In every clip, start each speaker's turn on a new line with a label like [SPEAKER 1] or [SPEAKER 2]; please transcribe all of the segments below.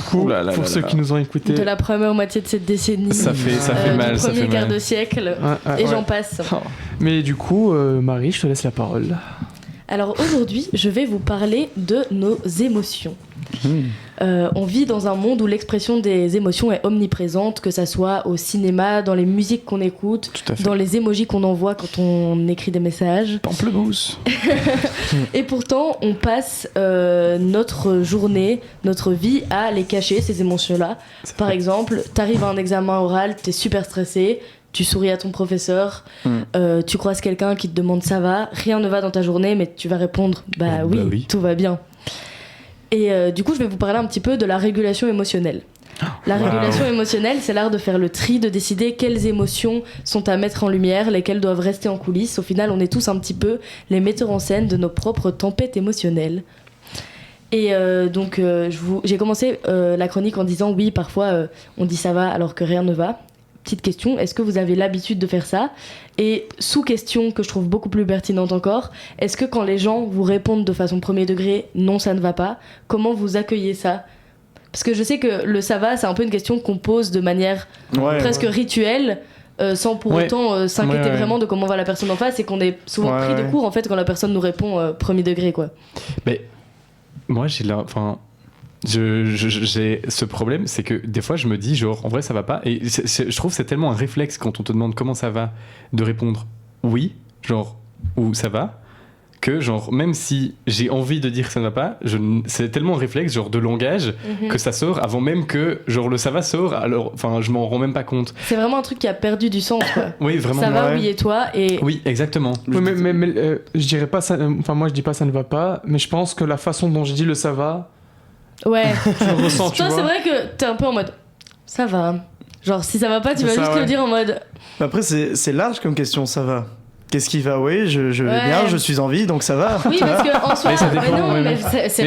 [SPEAKER 1] du coup, pour ceux qui nous ont écoutés.
[SPEAKER 2] De la première moitié de cette décennie.
[SPEAKER 3] Ça fait mal, ça fait mal.
[SPEAKER 2] Du premier quart de siècle, et j'en passe.
[SPEAKER 1] Mais du coup, Marie, je te laisse la parole.
[SPEAKER 2] Alors aujourd'hui, je vais vous parler de nos émotions. On vit dans un monde où l'expression des émotions est omniprésente, que ça soit au cinéma, dans les musiques qu'on écoute, dans les emojis qu'on envoie quand on écrit des messages.
[SPEAKER 3] Pamplemousse.
[SPEAKER 2] Et pourtant, on passe notre journée, notre vie à les cacher, ces émotions-là. Par exemple, t'arrives à un examen oral, t'es super stressé, tu souris à ton professeur, tu croises quelqu'un qui te demande ça va, rien ne va dans ta journée, mais tu vas répondre oui, tout va bien. Et du coup, je vais vous parler un petit peu de la régulation émotionnelle. La régulation émotionnelle, c'est l'art de faire le tri, de décider quelles émotions sont à mettre en lumière, lesquelles doivent rester en coulisses. Au final, on est tous un petit peu les metteurs en scène de nos propres tempêtes émotionnelles. Et donc, j'ai commencé la chronique en disant oui, parfois on dit ça va alors que rien ne va. Petite question, est-ce que vous avez l'habitude de faire ça ? Et sous-question que je trouve beaucoup plus pertinente encore, est-ce que quand les gens vous répondent de façon premier degré « non, ça ne va pas », comment vous accueillez ça ? Parce que je sais que le « ça va », c'est un peu une question qu'on pose de manière presque rituelle, sans pour autant s'inquiéter vraiment de comment va la personne en face, et qu'on est souvent pris de court en fait quand la personne nous répond premier degré, quoi.
[SPEAKER 3] Mais moi j'ai j'ai ce problème, c'est que des fois je me dis genre en vrai ça va pas, et je trouve que c'est tellement un réflexe quand on te demande comment ça va de répondre oui genre ou ça va, que genre même si j'ai envie de dire que ça ne va pas, c'est tellement un réflexe genre de langage que ça sort avant même que genre le ça va sort, alors enfin je m'en rends même pas compte.
[SPEAKER 2] C'est vraiment un truc qui a perdu du sens, quoi.
[SPEAKER 3] Oui vraiment.
[SPEAKER 2] Ça va oui et toi et
[SPEAKER 3] oui exactement.
[SPEAKER 1] Oui, mais je dirais pas ça, enfin moi je dis pas ça ne va pas, mais je pense que la façon dont je dis le ça va,
[SPEAKER 2] ouais,
[SPEAKER 1] je le ressens, tu vois.
[SPEAKER 2] Toi, c'est vrai que t'es un peu en mode ça va. Genre, si ça va pas, tu vas juste le dire en mode.
[SPEAKER 4] Après, c'est large comme question, ça va. Qu'est-ce qui va ? Oui, je vais bien, je suis en vie, donc ça va.
[SPEAKER 2] Oui, parce qu'en soi, c'est
[SPEAKER 3] mais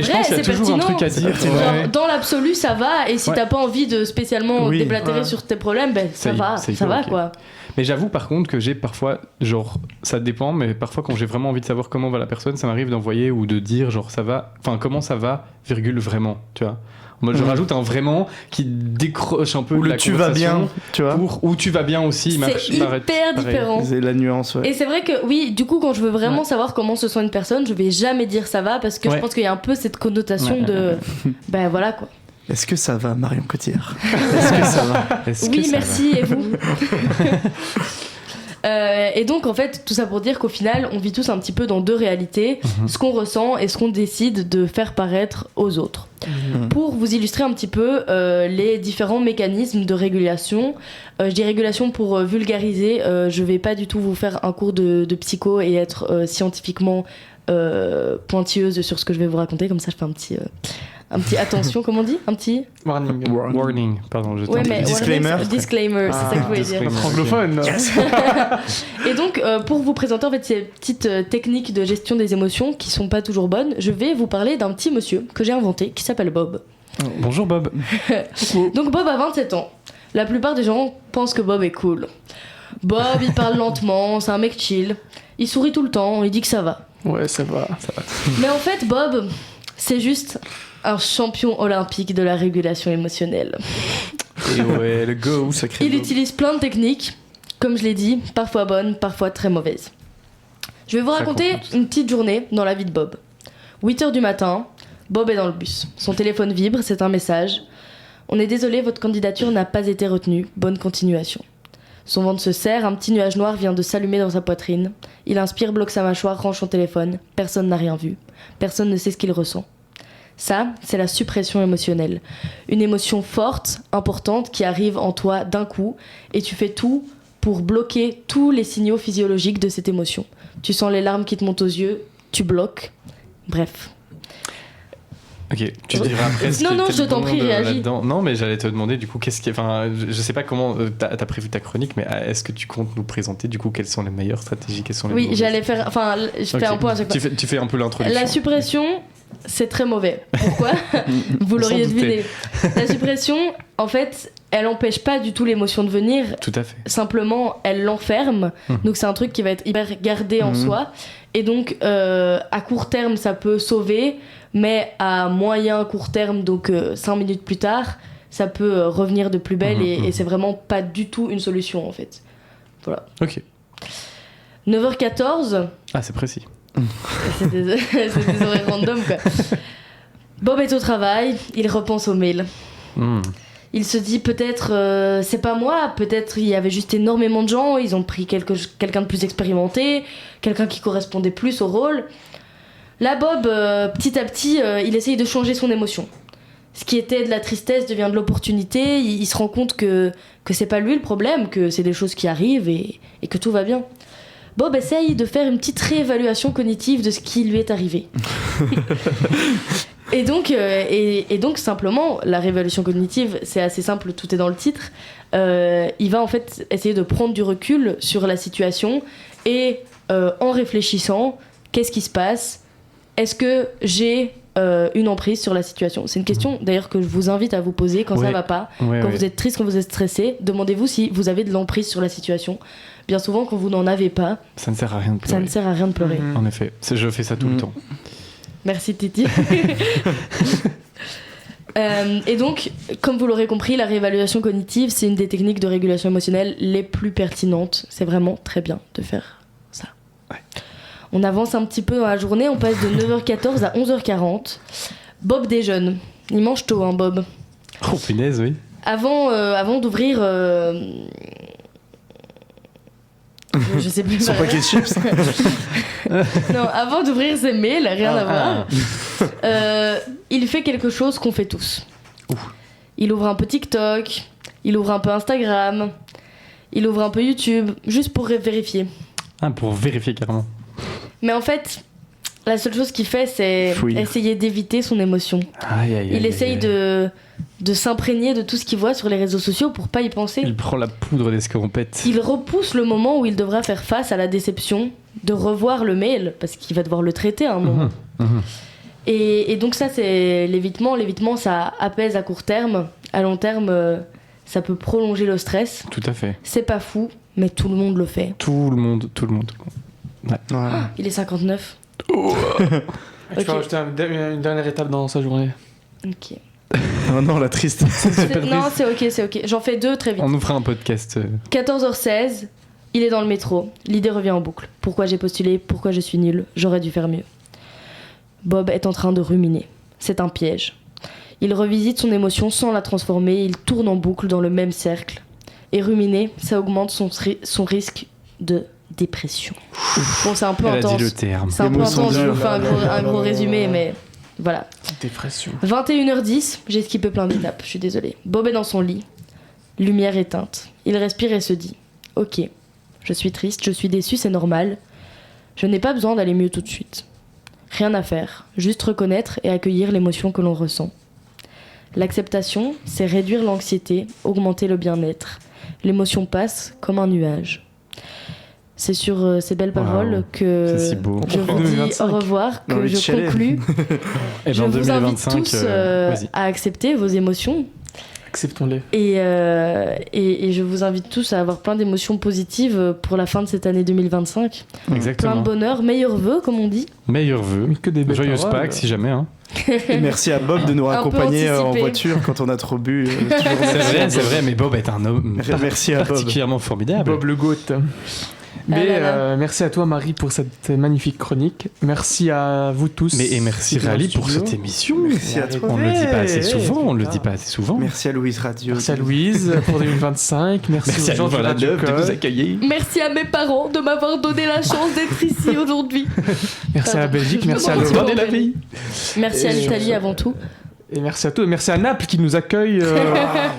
[SPEAKER 2] vrai, c'est pertinent.
[SPEAKER 3] Un truc à dire.
[SPEAKER 2] Genre, dans l'absolu, ça va, et si t'as pas envie de spécialement déblatérer sur tes problèmes, ben ça va, quoi.
[SPEAKER 3] Mais j'avoue par contre que j'ai parfois, genre, ça dépend, mais parfois quand j'ai vraiment envie de savoir comment va la personne, ça m'arrive d'envoyer ou de dire genre ça va, enfin comment ça va, virgule vraiment, tu vois. En mode je rajoute un vraiment qui décroche un peu de la
[SPEAKER 4] tu vas bien, tu vois.
[SPEAKER 3] Ou tu vas bien aussi,
[SPEAKER 2] c'est hyper différent.
[SPEAKER 4] C'est la nuance,
[SPEAKER 2] Et c'est vrai que oui, du coup quand je veux vraiment savoir comment se sent une personne, je vais jamais dire ça va, parce que je pense qu'il y a un peu cette connotation de ben voilà quoi.
[SPEAKER 4] Est-ce que ça va, Marion Cotillard ? Est-ce que ça va ?
[SPEAKER 2] Oui, merci, et vous ? Et donc en fait tout ça pour dire qu'au final on vit tous un petit peu dans deux réalités, ce qu'on ressent et ce qu'on décide de faire paraître aux autres. Pour vous illustrer un petit peu les différents mécanismes de régulation, je dis régulation pour vulgariser, je vais pas du tout vous faire un cours de psycho et être scientifiquement pointilleuse sur ce que je vais vous raconter, comme ça je fais un petit attention, comment on dit ? Un petit
[SPEAKER 3] warning, pardon, je
[SPEAKER 2] mais
[SPEAKER 4] disclaimer,
[SPEAKER 2] c'est ça que je voulais dire.
[SPEAKER 1] Anglophone.
[SPEAKER 4] Yes.
[SPEAKER 2] Et donc pour vous présenter en fait ces petites techniques de gestion des émotions qui sont pas toujours bonnes, je vais vous parler d'un petit monsieur que j'ai inventé qui s'appelle Bob.
[SPEAKER 3] Bonjour Bob.
[SPEAKER 2] Donc Bob a 27 ans. La plupart des gens pensent que Bob est cool. Bob il parle lentement, c'est un mec chill, il sourit tout le temps, il dit que ça va.
[SPEAKER 1] Ouais, ça va.
[SPEAKER 2] Mais en fait Bob c'est juste un champion olympique de la régulation émotionnelle.
[SPEAKER 3] Et ouais, le go, sacré.
[SPEAKER 2] Il utilise plein de techniques, comme je l'ai dit, parfois bonnes, parfois très mauvaises. Je vais vous raconter une petite journée dans la vie de Bob. 8h du matin, Bob est dans le bus. Son téléphone vibre, c'est un message. On est désolé, votre candidature n'a pas été retenue. Bonne continuation. Son ventre se serre, un petit nuage noir vient de s'allumer dans sa poitrine. Il inspire, bloque sa mâchoire, range son téléphone. Personne n'a rien vu. Personne ne sait ce qu'il ressent. Ça, c'est la suppression émotionnelle. Une émotion forte, importante, qui arrive en toi d'un coup, et tu fais tout pour bloquer tous les signaux physiologiques de cette émotion. Tu sens les larmes qui te montent aux yeux, tu bloques. Bref.
[SPEAKER 3] Ok, tu diras après.
[SPEAKER 2] Non, je t'en prie, réagis.
[SPEAKER 3] Non, mais j'allais te demander du coup, enfin, je sais pas comment t'as prévu ta chronique, mais est-ce que tu comptes nous présenter du coup quelles sont les meilleures stratégies, quelles sont les
[SPEAKER 2] Oui, j'allais faire, enfin, je fais un point à chaque fois.
[SPEAKER 3] Tu fais un peu l'introduction.
[SPEAKER 2] La suppression, c'est très mauvais. Pourquoi ? Vous l'auriez deviné. La suppression, en fait, elle empêche pas du tout l'émotion de venir.
[SPEAKER 3] Tout à fait.
[SPEAKER 2] Simplement, elle l'enferme. Donc c'est un truc qui va être hyper gardé en soi. Et donc, à court terme, ça peut sauver, mais à moyen court terme, donc 5 minutes plus tard, ça peut revenir de plus belle et c'est vraiment pas du tout une solution en fait. Voilà.
[SPEAKER 3] Ok.
[SPEAKER 2] 9h14.
[SPEAKER 3] Ah, c'est précis.
[SPEAKER 2] C'est des horaires random quoi. Bob est au travail, il repense aux mails. Il se dit peut-être c'est pas moi, peut-être il y avait juste énormément de gens, ils ont pris quelqu'un de plus expérimenté, quelqu'un qui correspondait plus au rôle. Là Bob, petit à petit, il essaye de changer son émotion. Ce qui était de la tristesse devient de l'opportunité, il se rend compte que c'est pas lui le problème, que c'est des choses qui arrivent et que tout va bien. Bob essaye de faire une petite réévaluation cognitive de ce qui lui est arrivé. Et donc simplement, la réévaluation cognitive, c'est assez simple, tout est dans le titre. Il va en fait essayer de prendre du recul sur la situation et en réfléchissant, qu'est-ce qui se passe ? Est-ce que j'ai une emprise sur la situation ? C'est une question d'ailleurs que je vous invite à vous poser quand ça va pas, quand vous êtes triste, quand vous êtes stressé. Demandez-vous si vous avez de l'emprise sur la situation. Bien souvent, quand vous n'en avez pas,
[SPEAKER 3] ça ne sert à rien de pleurer.
[SPEAKER 2] Ça ne sert à rien de pleurer.
[SPEAKER 3] En effet, je fais ça tout le temps.
[SPEAKER 2] Merci Titi. Et donc, comme vous l'aurez compris, la réévaluation cognitive, c'est une des techniques de régulation émotionnelle les plus pertinentes. C'est vraiment très bien de faire ça.
[SPEAKER 3] Ouais.
[SPEAKER 2] On avance un petit peu dans la journée, on passe de 9h14 à 11h40. Bob déjeune. Il mange tôt, hein, Bob.
[SPEAKER 3] Oh, punaise, oui.
[SPEAKER 2] Avant d'ouvrir... je sais plus.
[SPEAKER 4] Son paquet de chips.
[SPEAKER 2] Non, avant d'ouvrir ses mails, rien à voir. Il fait quelque chose qu'on fait tous. Il ouvre un peu TikTok, il ouvre un peu Instagram, il ouvre un peu YouTube, juste pour vérifier.
[SPEAKER 3] Ah, pour vérifier carrément.
[SPEAKER 2] Mais en fait, la seule chose qu'il fait, c'est essayer d'éviter son émotion. Il essaye de s'imprégner de tout ce qu'il voit sur les réseaux sociaux pour pas y penser.
[SPEAKER 3] Il prend la poudre d'escampette.
[SPEAKER 2] Il repousse le moment où il devra faire face à la déception de revoir le mail, parce qu'il va devoir le traiter à un moment. Et donc ça, c'est l'évitement. L'évitement, ça apaise à court terme. À long terme, ça peut prolonger le stress.
[SPEAKER 3] Tout à fait.
[SPEAKER 2] C'est pas fou, mais tout le monde le fait.
[SPEAKER 3] Tout le monde. Ouais.
[SPEAKER 2] Il est 59.
[SPEAKER 1] Tu peux rajouter une dernière étape dans sa journée.
[SPEAKER 2] Ok.
[SPEAKER 4] Oh non, la tristesse.
[SPEAKER 2] Non, c'est ok. J'en fais 2 très vite.
[SPEAKER 3] On nous fera un podcast.
[SPEAKER 2] 14h16, il est dans le métro. L'idée revient en boucle. Pourquoi j'ai postulé ? Pourquoi je suis nul ? J'aurais dû faire mieux. Bob est en train de ruminer. C'est un piège. Il revisite son émotion sans la transformer. Il tourne en boucle dans le même cercle. Et ruminer, ça augmente son risque de dépression. Bon, c'est un peu intense.
[SPEAKER 3] Elle a dit le terme.
[SPEAKER 2] C'est un peu intense, je vous fais un gros résumé, mais voilà.
[SPEAKER 1] Dépression.
[SPEAKER 2] 21h10, j'ai skippé plein d'étapes, je suis désolée. Bob est dans son lit, lumière éteinte. Il respire et se dit « Ok, je suis triste, je suis déçu, c'est normal. Je n'ai pas besoin d'aller mieux tout de suite. Rien à faire, juste reconnaître et accueillir l'émotion que l'on ressent. L'acceptation, c'est réduire l'anxiété, augmenter le bien-être. L'émotion passe comme un nuage. » C'est sur ces belles paroles que
[SPEAKER 3] c'est si beau.
[SPEAKER 2] je vous dis au revoir, que je conclue.
[SPEAKER 3] Et
[SPEAKER 2] je
[SPEAKER 3] en
[SPEAKER 2] vous invite
[SPEAKER 3] 2025,
[SPEAKER 2] tous à accepter vos émotions.
[SPEAKER 1] Acceptons-les.
[SPEAKER 2] Et je vous invite tous à avoir plein d'émotions positives pour la fin de cette année 2025.
[SPEAKER 3] Exactement.
[SPEAKER 2] Plein de bonheur, meilleurs vœux comme on dit.
[SPEAKER 3] Meilleurs vœux.
[SPEAKER 1] Que des belles
[SPEAKER 3] Joyeuse
[SPEAKER 1] paroles.
[SPEAKER 3] Pâques si jamais. Hein.
[SPEAKER 4] Et merci à Bob de nous
[SPEAKER 2] Un peu
[SPEAKER 4] raccompagner en
[SPEAKER 2] anticipé.
[SPEAKER 4] voiture quand on a trop bu.
[SPEAKER 3] C'est vrai, mais Bob est un homme
[SPEAKER 4] Merci à Bob.
[SPEAKER 3] particulièrement formidable.
[SPEAKER 1] Bob le GOAT. Mais
[SPEAKER 2] là là.
[SPEAKER 1] merci à toi Marie pour cette magnifique chronique. Merci à vous tous.
[SPEAKER 3] Et merci
[SPEAKER 1] Qui est
[SPEAKER 3] Rally
[SPEAKER 1] dans le
[SPEAKER 3] pour
[SPEAKER 1] studio.
[SPEAKER 3] cette émission.
[SPEAKER 4] Merci à toi.
[SPEAKER 3] On ne le dit pas assez
[SPEAKER 1] Hey,
[SPEAKER 3] souvent. On le
[SPEAKER 1] putain.
[SPEAKER 3] dit pas assez souvent.
[SPEAKER 4] Merci à Louise Radio.
[SPEAKER 1] Merci à Louise pour 2025. Merci,
[SPEAKER 3] Merci
[SPEAKER 1] aux
[SPEAKER 3] à
[SPEAKER 1] gens
[SPEAKER 3] nous
[SPEAKER 1] de Radio
[SPEAKER 3] de
[SPEAKER 1] Code.
[SPEAKER 3] nous accueillir.
[SPEAKER 2] Merci à mes parents de m'avoir donné la chance d'être ici aujourd'hui.
[SPEAKER 1] Merci à la Belgique. Merci à
[SPEAKER 2] Merci
[SPEAKER 1] Laurent.
[SPEAKER 2] à
[SPEAKER 3] la vie.
[SPEAKER 2] Merci à
[SPEAKER 1] Et
[SPEAKER 2] l'Italie avant tout.
[SPEAKER 1] Et merci à tous. Merci à Naples qui nous accueille.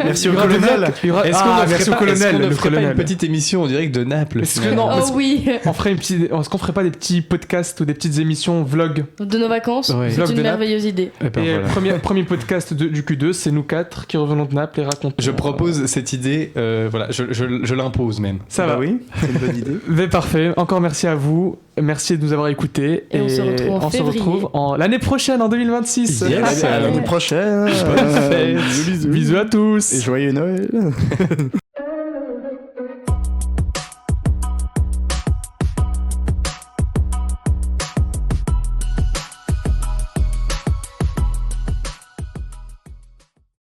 [SPEAKER 4] Merci au
[SPEAKER 1] Il y aura le
[SPEAKER 4] colonel.
[SPEAKER 1] il y aura-
[SPEAKER 3] Est-ce qu'on
[SPEAKER 1] Ah,
[SPEAKER 3] ne
[SPEAKER 1] merci au
[SPEAKER 3] ferait pas, est-ce qu'on
[SPEAKER 1] colonel.
[SPEAKER 3] ne
[SPEAKER 1] Le
[SPEAKER 3] ferait pas
[SPEAKER 1] colonel.
[SPEAKER 3] une petite émission en direct de Naples
[SPEAKER 1] Est-ce que
[SPEAKER 3] finalement
[SPEAKER 1] non, parce
[SPEAKER 2] Oh oui,
[SPEAKER 1] Est-ce qu'on ferait pas des petits podcasts ou des petites émissions vlog
[SPEAKER 2] de nos vacances,
[SPEAKER 3] Ouais.
[SPEAKER 2] c'est
[SPEAKER 1] Vlog
[SPEAKER 2] une
[SPEAKER 1] de Naples.
[SPEAKER 2] merveilleuse idée.
[SPEAKER 3] Eh ben
[SPEAKER 1] Et
[SPEAKER 3] voilà.
[SPEAKER 1] premier podcast du Q2, c'est nous 4 qui revenons de Naples et racontons.
[SPEAKER 3] Je propose cette idée, voilà, je l'impose même.
[SPEAKER 1] Ça
[SPEAKER 4] Bah
[SPEAKER 1] va.
[SPEAKER 4] oui, c'est une bonne idée.
[SPEAKER 1] Mais parfait. Encore merci à vous. Merci de nous avoir écoutés.
[SPEAKER 2] Et on se retrouve en février.
[SPEAKER 1] L'année prochaine, en 2026.
[SPEAKER 4] À l'année prochaine.
[SPEAKER 1] Bonne fête.
[SPEAKER 4] Bisous.
[SPEAKER 1] Bisous à tous.
[SPEAKER 4] Et joyeux Noël.